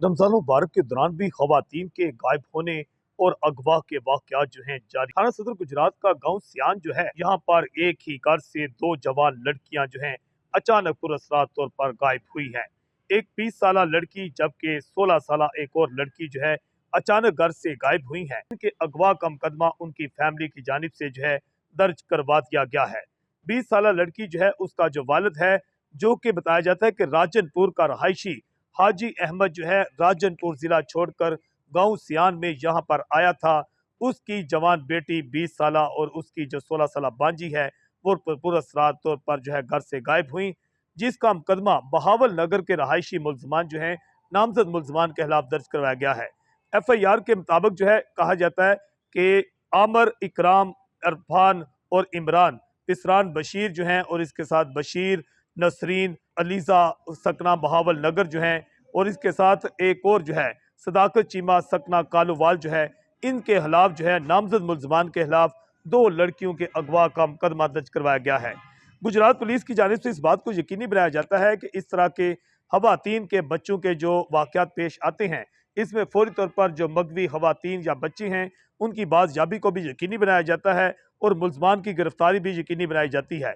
रमजान मुबारक के दौरान भी खवातीन के गायब होने और अगवा के वाकयात जो हैं जारी। थाना सदर गुजरात का गांव सियान जो है, यहाँ पर एक ही घर से दो जवान लड़कियां जो हैं अचानक पुरअसरार तौर पर गायब हुई हैं। एक 20 साल लड़की जबकि 16 साल एक और लड़की जो है अचानक घर से गायब हुई हैं। इनके अगवा का मुकदमा उनकी फैमिली की जानिब से जो है दर्ज करवा दिया गया है। 20 साल लड़की जो है उसका जो वालिद है, जो कि बताया जाता है कि राजनपुर का रहायशी हाजी अहमद जो है राजनपुर जिला छोड़कर गांव सियान में यहाँ पर आया था। उसकी जवान बेटी 20 साल और उसकी जो 16 साल बांजी है वो पुरअसरार तौर पर जो है घर से गायब हुई, जिसका मुकदमा बहावल नगर के रहायशी मुलजमान जो है नामजद मुलजमान के खिलाफ दर्ज करवाया गया है। FIR के मुताबिक जो है कहा जाता है कि आमर, इकराम, अरफान और इमरान इसरान बशीर जो हैं और इसके साथ बशीर, नसरीन, अलीजा सकना बहावल नगर जो हैं और इसके साथ एक और जो है सदाकत चीमा सकना कालूवाल जो है, इनके खिलाफ जो है नामजद मुलजमान के खिलाफ दो लड़कियों के अगवा का मुकदमा दर्ज करवाया गया है। गुजरात पुलिस की जानिब से इस बात को यकीनी बनाया जाता है कि इस तरह के खवातीन के बच्चों के जो वाकयात पेश आते हैं, इसमें फौरी तौर पर जो मगवी खवातीन या बच्ची हैं उनकी बाज़याबी को भी यकीनी बनाया जाता है और मुलजमान की गिरफ्तारी भी यकीनी बनाई जाती है।